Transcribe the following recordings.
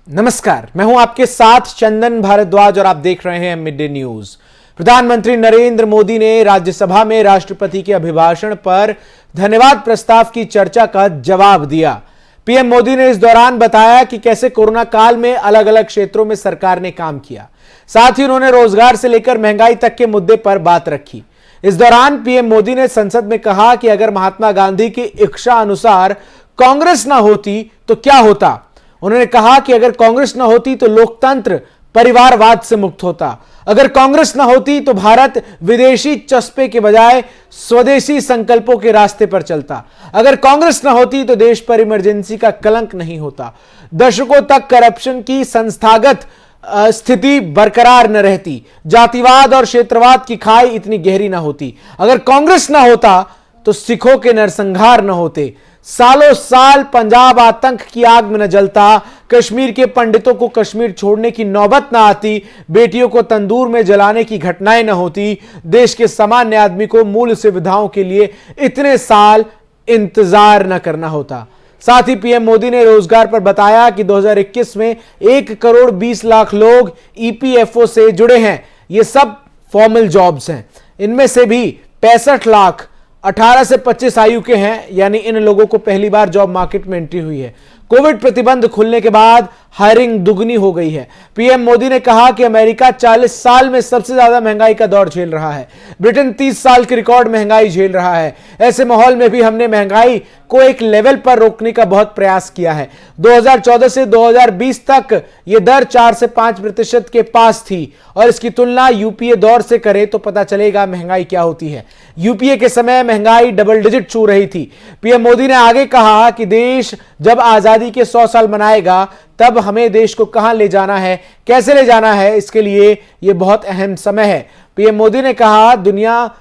नमस्कार, मैं हूं आपके साथ चंदन भारद्वाज और आप देख रहे हैं मिड डे न्यूज। प्रधानमंत्री नरेंद्र मोदी ने राज्यसभा में राष्ट्रपति के अभिभाषण पर धन्यवाद प्रस्ताव की चर्चा का जवाब दिया। पीएम मोदी ने इस दौरान बताया कि कैसे कोरोना काल में अलग अलग क्षेत्रों में सरकार ने काम किया। साथ ही उन्होंने रोजगार से लेकर महंगाई तक के मुद्दे पर बात रखी। इस दौरान पीएम मोदी ने संसद में कहा कि अगर महात्मा गांधी की इच्छा अनुसार कांग्रेस न होती तो क्या होता। उन्होंने कहा कि अगर कांग्रेस न होती तो लोकतंत्र परिवारवाद से मुक्त होता। अगर कांग्रेस न होती तो भारत विदेशी चस्पे के बजाय स्वदेशी संकल्पों के रास्ते पर चलता। अगर कांग्रेस न होती तो देश पर इमरजेंसी का कलंक नहीं होता। दशकों तक करप्शन की संस्थागत स्थिति बरकरार न रहती। जातिवाद और क्षेत्रवाद की खाई इतनी गहरी न होती। अगर कांग्रेस न होता तो सिखों के नरसंहार न होते। सालों साल पंजाब आतंक की आग में न जलता। कश्मीर के पंडितों को कश्मीर छोड़ने की नौबत न आती। बेटियों को तंदूर में जलाने की घटनाएं न होती। देश के सामान्य आदमी को मूल सुविधाओं के लिए इतने साल इंतजार न करना होता। साथ ही पीएम मोदी ने रोजगार पर बताया कि 2021 में 1,20,00,000 लोग ईपीएफओ से जुड़े हैं। ये सब फॉर्मल जॉब्स हैं। इनमें से भी 65 लाख 18 से 25 आयु के हैं, यानी इन लोगों को पहली बार जॉब मार्केट में एंट्री हुई है। कोविड प्रतिबंध खुलने के बाद हायरिंग दुगनी हो गई है। पीएम मोदी ने कहा कि अमेरिका 40 साल में सबसे ज्यादा महंगाई का दौर झेल रहा है। ब्रिटेन 30 साल की रिकॉर्ड महंगाई झेल रहा है। ऐसे माहौल में भी हमने महंगाई को एक लेवल पर रोकने का बहुत प्रयास किया है। 2014 से 2020 तक यह दर 4 से 5% के पास थी और इसकी तुलना यूपीए दौर से करें तो पता चलेगा महंगाई क्या होती है। यूपीए के समय महंगाई डबल डिजिट छू रही थी। पीएम मोदी ने आगे कहा कि देश जब आजादी के 100 साल मनाएगा तब हमें देश को कहां ले जाना है, कैसे ले जाना है, इसके लिए यह बहुत अहम समय है। पीएम मोदी ने कहा दुनिया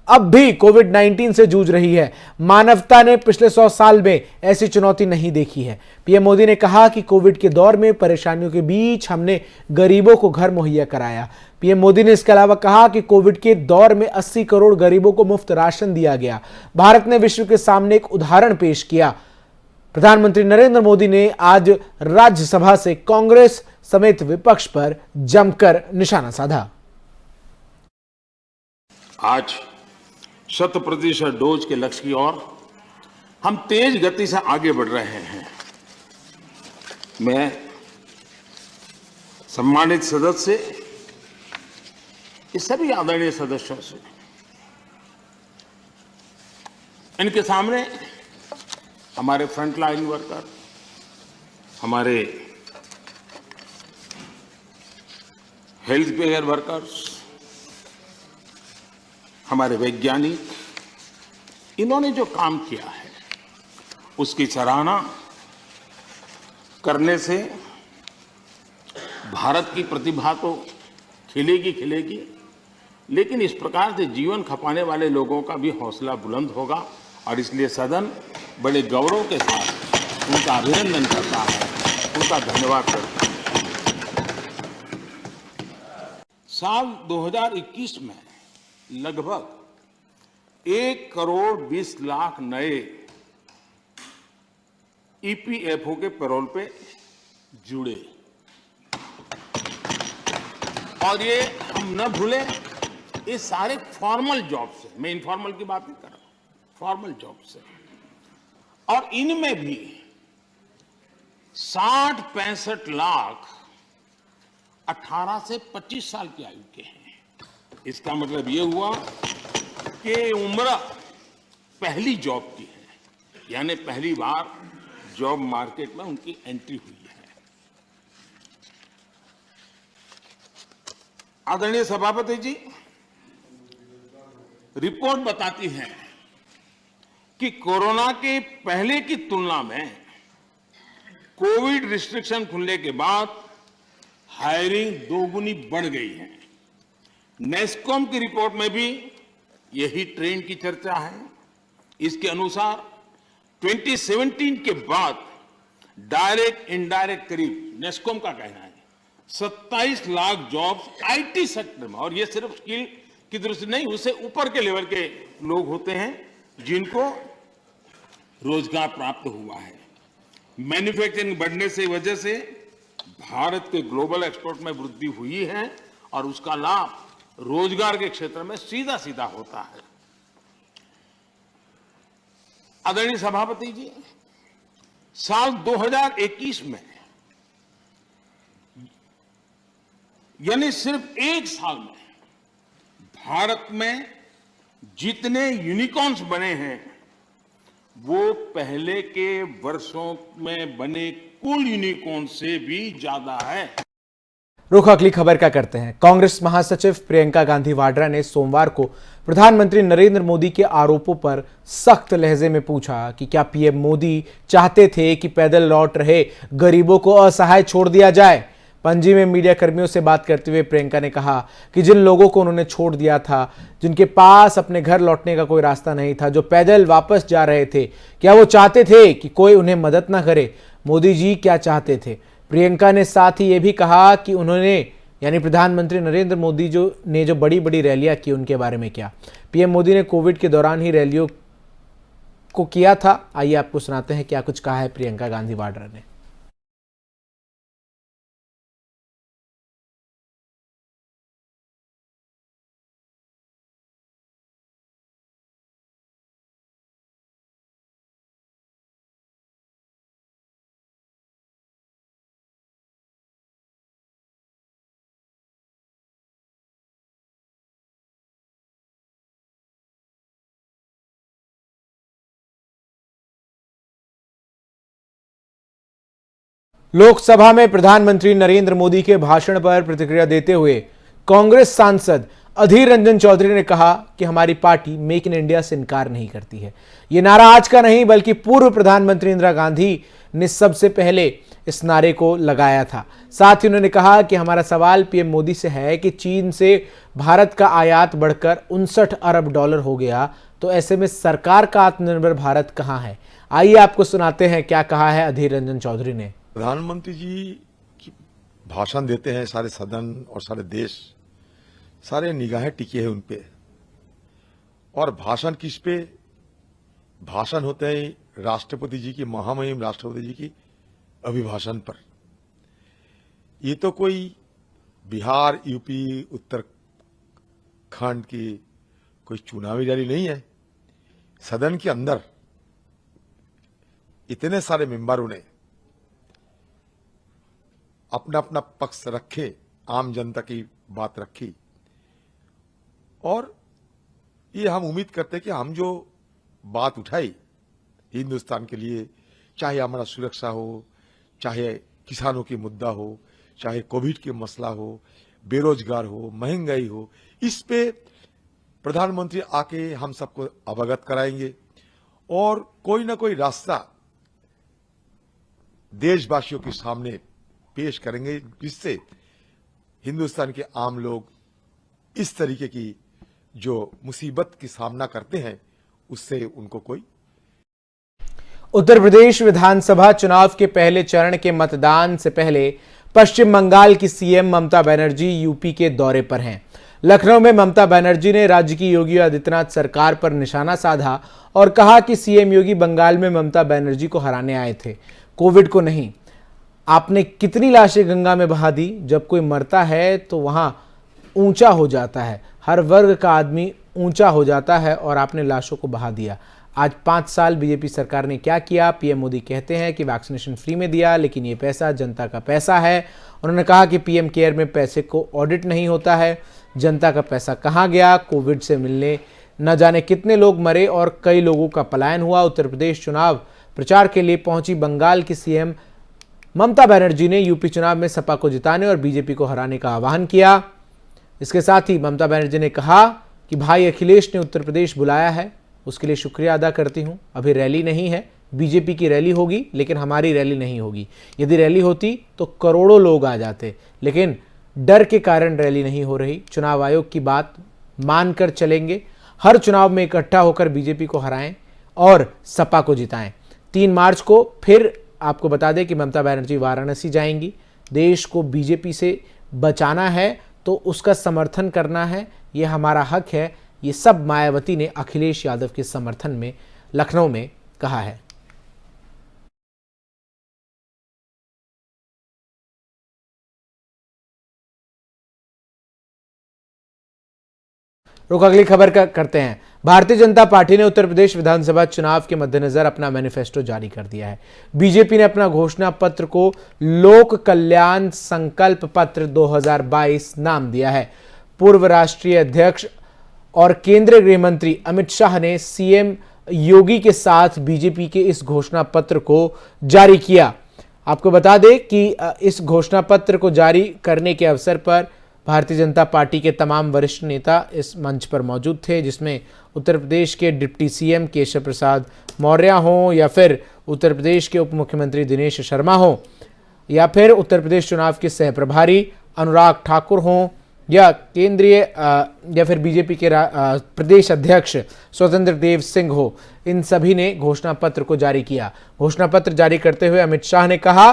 अब भी कोविड-19 से जूझ रही है। मानवता ने पिछले 100 साल में ऐसी चुनौती नहीं देखी है। पीएम मोदी ने कहा कि कोविड के दौर में परेशानियों के बीच हमने गरीबों को घर मुहैया कराया। पीएम मोदी ने इसके अलावा कहा कि कोविड के दौर में 80 करोड़ गरीबों को मुफ्त राशन दिया गया। भारत ने विश्व के सामने एक उदाहरण पेश किया। प्रधानमंत्री नरेंद्र मोदी ने आज राज्यसभा से कांग्रेस समेत विपक्ष पर जमकर निशाना साधा। आज 100% डोज के लक्ष्य की ओर हम तेज गति से आगे बढ़ रहे हैं। मैं सम्मानित सदस्य, इस सभी आदरणीय सदस्यों से, इनके सामने हमारे फ्रंटलाइन वर्कर, हमारे हेल्थ केयर वर्कर्स, हमारे वैज्ञानिक, इन्होंने जो काम किया है उसकी सराहना करने से भारत की प्रतिभा तो खिलेगी, लेकिन इस प्रकार से जीवन खपाने वाले लोगों का भी हौसला बुलंद होगा और इसलिए सदन बड़े गौरव के साथ उनका अभिनंदन करता है, उनका धन्यवाद करता है। साल 2021 में लगभग 1,20,00,000 नए ईपीएफओ के पैरोल पे जुड़े और ये हम न भूलें, ये सारे फॉर्मल जॉब से, मैं इनफॉर्मल की बात नहीं कर रहा, फॉर्मल जॉब से, और इनमें भी 60-65 लाख 18 से 25 साल की आयु के हैं। इसका मतलब ये हुआ कि उम्र पहली जॉब की है, यानी पहली बार जॉब मार्केट में उनकी एंट्री हुई है। आदरणीय सभापति जी, रिपोर्ट बताती है कि कोरोना के पहले की तुलना में कोविड रिस्ट्रिक्शन खुलने के बाद हायरिंग दोगुनी बढ़ गई है। नेस्कॉम की रिपोर्ट में भी यही ट्रेंड की चर्चा है। इसके अनुसार 2017 के बाद डायरेक्ट इनडायरेक्ट करीब, नेस्कॉम का कहना है, 27 लाख जॉब्स आईटी सेक्टर में, और ये सिर्फ स्किल की दृष्टि नहीं, उससे ऊपर के लेवल के लोग होते हैं जिनको रोजगार प्राप्त हुआ है। मैन्युफैक्चरिंग बढ़ने से वजह से भारत के ग्लोबल एक्सपोर्ट में वृद्धि हुई है और उसका लाभ रोजगार के क्षेत्र में सीधा सीधा होता है। आदरणीय सभापति जी, साल 2021 में यानी सिर्फ एक साल में भारत में जितने यूनिकॉर्न्स बने हैं वो पहले के वर्षों में बने कुल यूनिकॉर्न से भी ज्यादा है। रुख अगली खबर का करते हैं। कांग्रेस महासचिव प्रियंका गांधी वाड्रा ने सोमवार को प्रधानमंत्री नरेंद्र मोदी के आरोपों पर सख्त लहजे में पूछा कि क्या पीएम मोदी चाहते थे कि पैदल लौट रहे गरीबों को असहाय छोड़ दिया जाए। पणजी में मीडिया कर्मियों से बात करते हुए प्रियंका ने कहा कि जिन लोगों को उन्होंने छोड़ दिया था, जिनके पास अपने घर लौटने का कोई रास्ता नहीं था, जो पैदल वापस जा रहे थे, क्या वो चाहते थे कि कोई उन्हें मदद ना करे? मोदी जी क्या चाहते थे? प्रियंका ने साथ ही ये भी कहा कि उन्होंने यानी प्रधानमंत्री नरेंद्र मोदी जो बड़ी बड़ी रैलियां की उनके बारे में क्या। पीएम मोदी ने कोविड के दौरान ही रैलियों को किया था। आइए आपको सुनाते हैं क्या कुछ कहा है प्रियंका गांधी वाड्रा ने। लोकसभा में प्रधानमंत्री नरेंद्र मोदी के भाषण पर प्रतिक्रिया देते हुए कांग्रेस सांसद अधीर रंजन चौधरी ने कहा कि हमारी पार्टी मेक इन इंडिया से इनकार नहीं करती है। यह नारा आज का नहीं बल्कि पूर्व प्रधानमंत्री इंदिरा गांधी ने सबसे पहले इस नारे को लगाया था। साथ ही उन्होंने कहा कि हमारा सवाल पीएम मोदी से है कि चीन से भारत का आयात बढ़कर 59 अरब डॉलर हो गया, तो ऐसे में सरकार का आत्मनिर्भर भारत कहां है। आइए आपको सुनाते हैं क्या कहा है अधीर रंजन चौधरी ने। प्रधानमंत्री जी की भाषण देते हैं, सारे सदन और सारे देश, सारे निगाहें टिकी है उन पे। और भाषण किस पे? भाषण होते हैं राष्ट्रपति जी की, महामहिम राष्ट्रपति जी की अभिभाषण पर। ये तो कोई बिहार, यूपी, उत्तराखंड की कोई चुनावी रैली नहीं है। सदन के अंदर इतने सारे मेंबरों ने अपना अपना पक्ष रखे, आम जनता की बात रखी। और ये हम उम्मीद करते हैं कि हम जो बात उठाई हिंदुस्तान के लिए, चाहे हमारा सुरक्षा हो, चाहे किसानों की मुद्दा हो, चाहे कोविड के मसला हो, बेरोजगार हो, महंगाई हो, इस पे प्रधानमंत्री आके हम सबको अवगत कराएंगे और कोई ना कोई रास्ता देशवासियों के सामने पेश करेंगे, जिससे हिंदुस्तान के आम लोग इस तरीके की जो मुसीबत की सामना करते हैं उससे उनको कोई। उत्तर प्रदेश विधानसभा चुनाव के पहले चरण के मतदान से पहले पश्चिम बंगाल की सीएम ममता बनर्जी यूपी के दौरे पर हैं। लखनऊ में ममता बनर्जी ने राज्य की योगी आदित्यनाथ सरकार पर निशाना साधा और कहा कि सीएम योगी बंगाल में ममता बनर्जी को हराने आए थे, कोविड को नहीं। आपने कितनी लाशें गंगा में बहा दी? जब कोई मरता है तो वहां ऊंचा हो जाता है, हर वर्ग का आदमी ऊंचा हो जाता है और आपने लाशों को बहा दिया। आज 5 साल बीजेपी सरकार ने क्या किया? पीएम मोदी कहते हैं कि वैक्सीनेशन फ्री में दिया, लेकिन ये पैसा जनता का पैसा है। उन्होंने कहा कि पीएम केयर में पैसे को ऑडिट नहीं होता है। जनता का पैसा कहां गया? कोविड से मिलने न जाने कितने लोग मरे और कई लोगों का पलायन हुआ। उत्तर प्रदेश चुनाव प्रचार के लिए पहुंची बंगाल की सीएम ममता बनर्जी ने यूपी चुनाव में सपा को जिताने और बीजेपी को हराने का आह्वान किया। इसके साथ ही ममता बनर्जी ने कहा कि भाई अखिलेश ने उत्तर प्रदेश बुलाया है, उसके लिए शुक्रिया अदा करती हूं। अभी रैली नहीं है, बीजेपी की रैली होगी, लेकिन हमारी रैली नहीं होगी। यदि रैली होती तो करोड़ों लोग आ जाते, लेकिन डर के कारण रैली नहीं हो रही। चुनाव आयोग की बात मानकर चलेंगे, हर चुनाव में इकट्ठा होकर बीजेपी को हराएं और सपा को जिताएं। 3 मार्च को फिर आपको बता दें कि ममता बनर्जी वाराणसी जाएंगी। देश को बीजेपी से बचाना है तो उसका समर्थन करना है, ये हमारा हक है। ये सब मायावती ने अखिलेश यादव के समर्थन में लखनऊ में कहा है। रुक अगली खबर का करते हैं। भारतीय जनता पार्टी ने उत्तर प्रदेश विधानसभा चुनाव के मद्देनजर अपना मैनिफेस्टो जारी कर दिया है। बीजेपी ने अपना घोषणा पत्र को लोक कल्याण संकल्प पत्र 2022 नाम दिया है। पूर्व राष्ट्रीय अध्यक्ष और केंद्रीय गृह मंत्री अमित शाह ने सीएम योगी के साथ बीजेपी के इस घोषणा पत्र को जारी किया। आपको बता दें कि इस घोषणा पत्र को जारी करने के अवसर पर भारतीय जनता पार्टी के तमाम वरिष्ठ नेता इस मंच पर मौजूद थे, जिसमें उत्तर प्रदेश के डिप्टी सीएम केशव प्रसाद मौर्य हों, या फिर उत्तर प्रदेश के उप मुख्यमंत्री दिनेश शर्मा हों, या फिर उत्तर प्रदेश चुनाव के सह प्रभारी अनुराग ठाकुर हों, या केंद्रीय या फिर बीजेपी के प्रदेश अध्यक्ष स्वतंत्र देव सिंह हो। इन सभी ने घोषणा पत्र को जारी किया। घोषणा पत्र जारी करते हुए अमित शाह ने कहा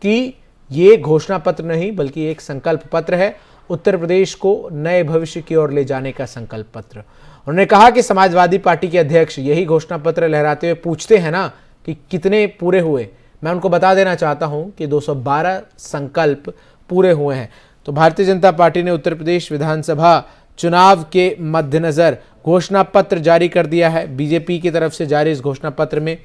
कि ये घोषणा पत्र नहीं बल्कि एक संकल्प पत्र है, उत्तर प्रदेश को नए भविष्य की ओर ले जाने का संकल्प पत्र। उन्होंने कहा कि समाजवादी पार्टी के अध्यक्ष यही घोषणा पत्र लहराते हुए पूछते हैं ना कि कितने पूरे हुए। मैं उनको बता देना चाहता हूं कि 212 संकल्प पूरे हुए हैं। तो भारतीय जनता पार्टी ने उत्तर प्रदेश विधानसभा चुनाव के मद्देनजर घोषणा पत्र जारी कर दिया है। बीजेपी की तरफ से जारी इस घोषणा पत्र में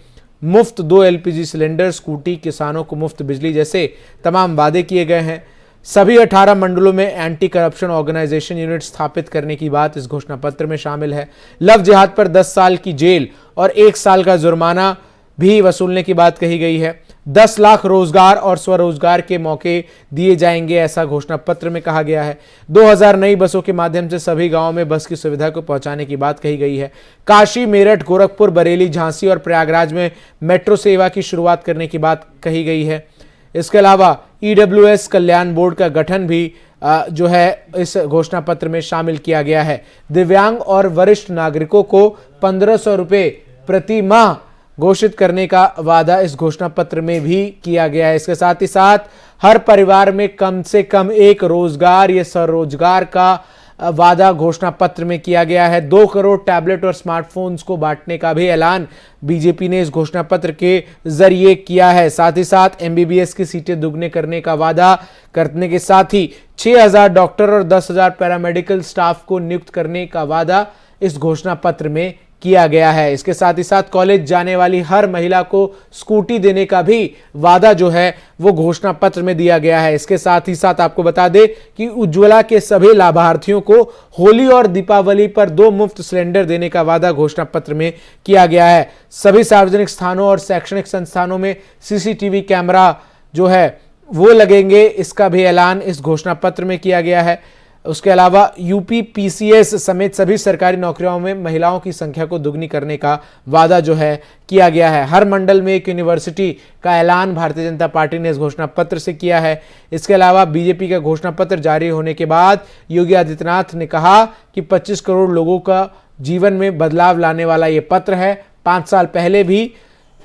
मुफ्त 2 एलपीजी सिलेंडर, स्कूटी, किसानों को मुफ्त बिजली जैसे तमाम वादे किए गए हैं। सभी 18 मंडलों में एंटी करप्शन ऑर्गेनाइजेशन यूनिट स्थापित करने की बात इस घोषणा पत्र में शामिल है। लव जिहाद पर 10 साल की जेल और 1 साल का जुर्माना भी वसूलने की बात कही गई है। 10 लाख रोजगार और स्वरोजगार के मौके दिए जाएंगे, ऐसा घोषणा पत्र में कहा गया है। 2000 नई बसों के माध्यम से सभी गांवों में बस की सुविधा को पहुंचाने की बात कही गई है। काशी, मेरठ, गोरखपुर, बरेली, झांसी और प्रयागराज में मेट्रो सेवा की शुरुआत करने की बात कही गई है। इसके अलावा ईडब्ल्यूएस कल्याण बोर्ड का गठन भी जो है इस घोषणा पत्र में शामिल किया गया है। दिव्यांग और वरिष्ठ नागरिकों को 1500 रुपए प्रति माह घोषित करने का वादा इस घोषणा पत्र में भी किया गया है। इसके साथ ही साथ हर परिवार में कम से कम एक रोजगार या स्वरोजगार का वादा घोषणा पत्र में किया गया है। 2 करोड़ टैबलेट और स्मार्टफोन्स को बांटने का भी ऐलान बीजेपी ने इस घोषणा पत्र के जरिए किया है। साथ ही साथ एमबीबीएस की सीटें दुगने करने का वादा करने के साथ ही 6000 डॉक्टर और 10,000 पैरामेडिकल स्टाफ को नियुक्त करने का वादा इस घोषणा पत्र में किया गया है। इसके साथ ही साथ कॉलेज जाने वाली हर महिला को स्कूटी देने का भी वादा जो है वो घोषणा पत्र में दिया गया है। इसके साथ ही साथ आपको बता दें कि उज्ज्वला के सभी लाभार्थियों को होली और दीपावली पर 2 मुफ्त सिलेंडर देने का वादा घोषणा पत्र में किया गया है। सभी सार्वजनिक स्थानों और शैक्षणिक संस्थानों में सीसीटीवी कैमरा जो है वो लगेंगे, इसका भी ऐलान इस घोषणा पत्र में किया गया है। उसके अलावा यूपी पीसीएस समेत सभी सरकारी नौकरियों में महिलाओं की संख्या को दुगनी करने का वादा जो है किया गया है। हर मंडल में एक यूनिवर्सिटी का ऐलान भारतीय जनता पार्टी ने इस घोषणा पत्र से किया है। इसके अलावा बीजेपी का घोषणा पत्र जारी होने के बाद योगी आदित्यनाथ ने कहा कि 25 करोड़ लोगों का जीवन में बदलाव लाने वाला ये पत्र है। 5 साल पहले भी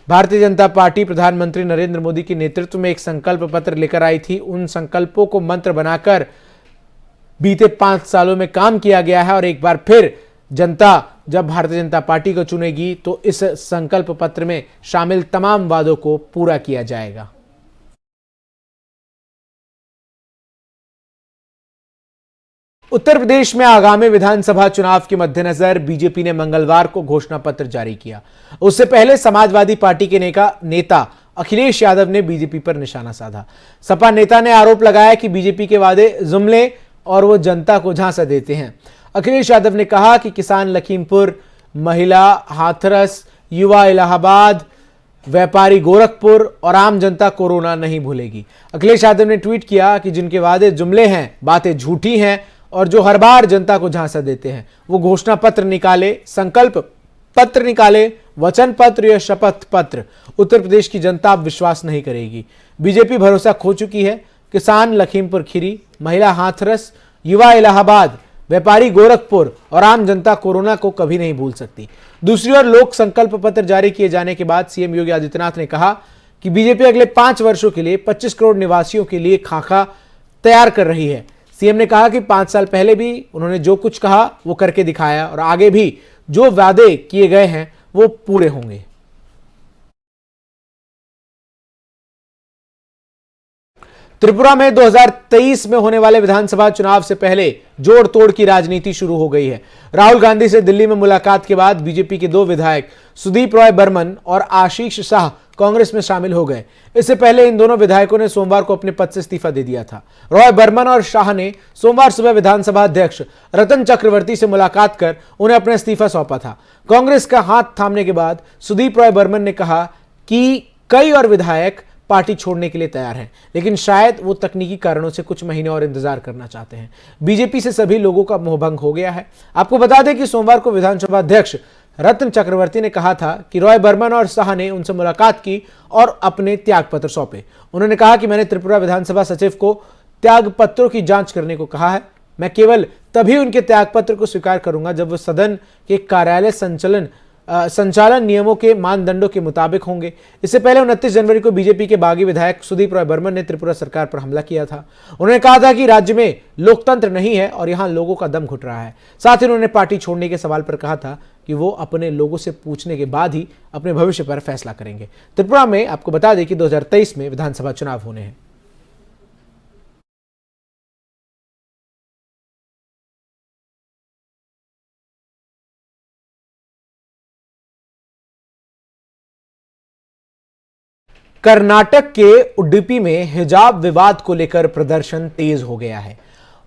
भारतीय जनता पार्टी प्रधानमंत्री नरेंद्र मोदी के नेतृत्व में एक संकल्प पत्र लेकर आई थी। उन संकल्पों को मंत्र बनाकर बीते 5 सालों में काम किया गया है और एक बार फिर जनता जब भारतीय जनता पार्टी को चुनेगी तो इस संकल्प पत्र में शामिल तमाम वादों को पूरा किया जाएगा। उत्तर प्रदेश में आगामी विधानसभा चुनाव के मद्देनजर बीजेपी ने मंगलवार को घोषणा पत्र जारी किया। उससे पहले समाजवादी पार्टी के नेता अखिलेश यादव ने बीजेपी पर निशाना साधा। सपा नेता ने आरोप लगाया कि बीजेपी के वादे जुमले और वो जनता को झांसा देते हैं। अखिलेश यादव ने कहा कि किसान लखीमपुर, महिला हाथरस, युवा इलाहाबाद, व्यापारी गोरखपुर और आम जनता कोरोना नहीं भूलेगी। अखिलेश यादव ने ट्वीट किया कि जिनके वादे जुमले हैं, बातें झूठी हैं और जो हर बार जनता को झांसा देते हैं वो घोषणा पत्र निकाले, संकल्प पत्र निकाले, वचन पत्र या शपथ पत्र। उत्तर प्रदेश की जनता अब विश्वास नहीं करेगी। बीजेपी भरोसा खो चुकी है। किसान लखीमपुर खीरी, महिला हाथरस, युवा इलाहाबाद, व्यापारी गोरखपुर और आम जनता कोरोना को कभी नहीं भूल सकती। दूसरी ओर लोक संकल्प पत्र जारी किए जाने के बाद सीएम योगी आदित्यनाथ ने कहा कि बीजेपी अगले 5 वर्षों के लिए 25 करोड़ निवासियों के लिए खाका तैयार कर रही है। सीएम ने कहा कि 5 साल पहले भी उन्होंने जो कुछ कहा वो करके दिखाया और आगे भी जो वादे किए गए हैं वो पूरे होंगे। त्रिपुरा में 2023 में होने वाले विधानसभा चुनाव से पहले जोड़ तोड़ की राजनीति शुरू हो गई है। राहुल गांधी से दिल्ली में मुलाकात के बाद बीजेपी के 2 विधायक सुदीप रॉय बर्मन और आशीष शाह कांग्रेस में शामिल हो गए। इससे पहले इन दोनों विधायकों ने सोमवार को अपने पद से इस्तीफा दे दिया था। रॉय बर्मन और शाह ने सोमवार सुबह विधानसभा अध्यक्ष रतन चक्रवर्ती से मुलाकात कर उन्हें अपना इस्तीफा सौंपा था। कांग्रेस का हाथ थामने के बाद सुदीप रॉय बर्मन ने कहा कि कई और विधायक पार्टी छोड़ने के लिए तैयार हैं, लेकिन शायद वो तकनीकी कारणों से कुछ महीने और इंतजार करना चाहते हैं। बीजेपी से सभी लोगों का मोहभंग हो गया है। आपको बता दें कि सोमवार को विधानसभा अध्यक्ष रतन चक्रवर्ती ने कहा था कि रॉय बर्मन और शाह ने उनसे मुलाकात की और अपने त्यागपत्र सौंपे। उन्होंने कहा कि मैंने त्रिपुरा विधानसभा सचिव को त्यागपत्रों की जांच करने को कहा है। मैं केवल तभी उनके त्यागपत्र को स्वीकार करूंगा जब वो सदन के कार्यालय संचालन नियमों के मानदंडों के मुताबिक होंगे। इससे पहले 29 जनवरी को बीजेपी के बागी विधायक सुदीप रॉय बर्मन ने त्रिपुरा सरकार पर हमला किया था। उन्होंने कहा था कि राज्य में लोकतंत्र नहीं है और यहां लोगों का दम घुट रहा है। साथ ही उन्होंने पार्टी छोड़ने के सवाल पर कहा था कि वो अपने लोगों से पूछने के बाद ही अपने भविष्य पर फैसला करेंगे। त्रिपुरा में आपको बता दें कि 2023 में विधानसभा चुनाव होने हैं। कर्नाटक के उडुपी में हिजाब विवाद को लेकर प्रदर्शन तेज हो गया है।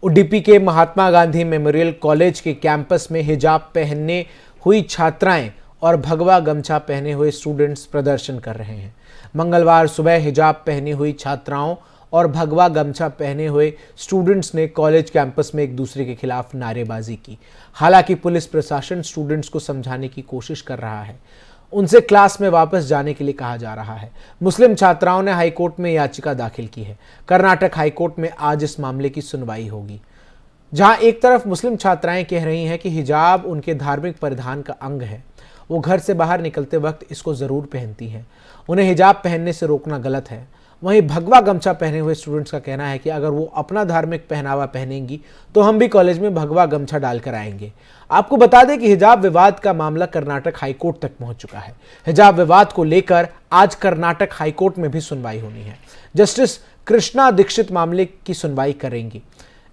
उडुपी के महात्मा गांधी मेमोरियल कॉलेज के कैंपस में हिजाब पहनने हुई छात्राएं और भगवा गमछा पहने हुए स्टूडेंट्स प्रदर्शन कर रहे हैं। मंगलवार सुबह हिजाब पहनी हुई छात्राओं और भगवा गमछा पहने हुए स्टूडेंट्स ने कॉलेज कैंपस में एक दूसरे के खिलाफ नारेबाजी की। हालांकि पुलिस प्रशासन स्टूडेंट्स को समझाने की कोशिश कर रहा है। उनसे क्लास में वापस जाने के लिए कहा जा रहा है। मुस्लिम छात्राओं ने हाईकोर्ट में याचिका दाखिल की है। कर्नाटक हाईकोर्ट में आज इस मामले की सुनवाई होगी, जहां एक तरफ मुस्लिम छात्राएं कह रही हैं कि हिजाब उनके धार्मिक परिधान का अंग है, वो घर से बाहर निकलते वक्त इसको जरूर पहनती हैं, उन्हें हिजाब पहनने से रोकना गलत है। वहीं भगवा गमछा पहने हुए स्टूडेंट्स का कहना है कि अगर वो अपना धार्मिक पहनावा पहनेंगी तो हम भी कॉलेज में भगवा गमछा डालकर आएंगे। आपको बता दें कि हिजाब विवाद का मामला कर्नाटक हाईकोर्ट तक पहुंच चुका है। हिजाब विवाद को लेकर आज कर्नाटक हाईकोर्ट में भी सुनवाई होनी है। जस्टिस कृष्णा दीक्षित मामले की सुनवाई करेंगी।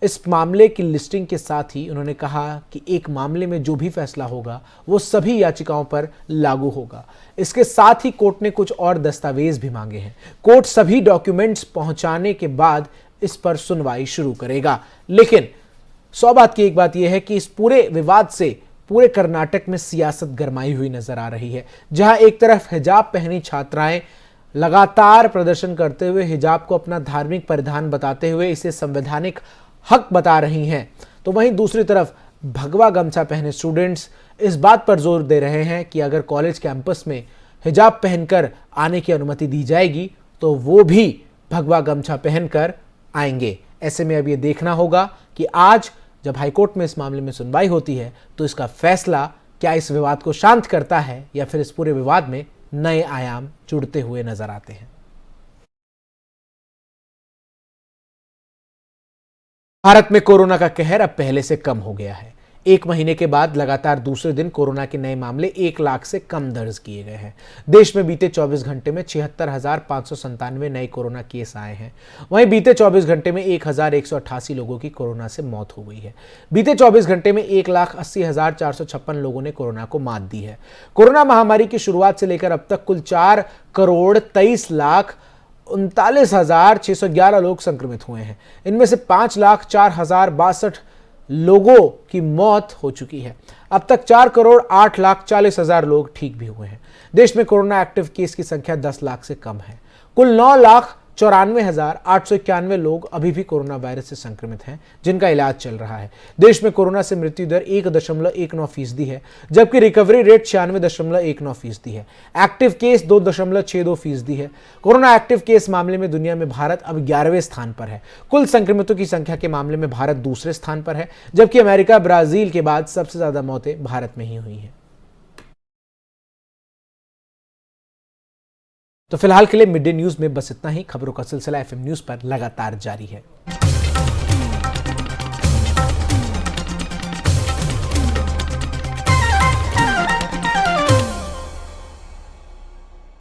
इस मामले की लिस्टिंग के साथ ही उन्होंने कहा कि एक मामले में जो भी फैसला होगा वो सभी याचिकाओं पर लागू होगा। इसके साथ ही कोर्ट ने कुछ और दस्तावेज भी मांगे हैं। कोर्ट सभी डॉक्यूमेंट्स पहुंचाने के बाद इस पर सुनवाई शुरू करेगा। लेकिन 100 बात की एक बात यह है कि इस पूरे विवाद से पूरे कर्नाटक में सियासत गरमाई हुई नजर आ रही है, जहां एक तरफ हिजाब पहनी छात्राएं लगातार प्रदर्शन करते हुए हिजाब को अपना धार्मिक परिधान बताते हुए इसे संवैधानिक हक बता रही हैं, तो वहीं दूसरी तरफ भगवा गमछा पहने स्टूडेंट्स इस बात पर जोर दे रहे हैं कि अगर कॉलेज कैंपस में हिजाब पहनकर आने की अनुमति दी जाएगी तो वो भी भगवा गमछा पहनकर आएंगे। ऐसे में अब ये देखना होगा कि आज जब हाईकोर्ट में इस मामले में सुनवाई होती है तो इसका फैसला क्या इस विवाद को शांत करता है या फिर इस पूरे विवाद में नए आयाम जुड़ते हुए नजर आते हैं। भारत में कोरोना का कहर अब पहले से कम हो गया है। 1 महीने के बाद लगातार दूसरे दिन कोरोना के नए मामले 1 लाख से कम दर्ज किए गए हैं। देश में बीते 24 घंटे में 76,597 नए कोरोना केस आए हैं। वहीं बीते 24 घंटे में 1,188 लोगों की कोरोना से मौत हो गई है। बीते 24 घंटे में 1,80,456 लोगों ने कोरोना को मात दी है। कोरोना महामारी की शुरुआत से लेकर अब तक कुल 4,23,39,611 लोग संक्रमित हुए हैं। इनमें से 5,04,062 लोगों की मौत हो चुकी है। अब तक 4,08,40,000 लोग ठीक भी हुए हैं। देश में कोरोना एक्टिव केस की संख्या 10 लाख से कम है। कुल 9,94,891 लोग अभी भी कोरोना वायरस से संक्रमित हैं, जिनका इलाज चल रहा है। देश में कोरोना से मृत्यु दर 1.19% है, जबकि रिकवरी रेट 96.19% है। एक्टिव केस 2.62% है। कोरोना एक्टिव केस मामले में दुनिया में भारत अब 11वें स्थान पर है। कुल संक्रमितों की संख्या के मामले में भारत दूसरे स्थान पर है, जबकि अमेरिका, ब्राजील के बाद सबसे ज्यादा मौतें भारत में ही हुई हैं। तो फिलहाल के लिए मिड डे न्यूज में बस इतना ही। खबरों का सिलसिला एफएम न्यूज पर लगातार जारी है।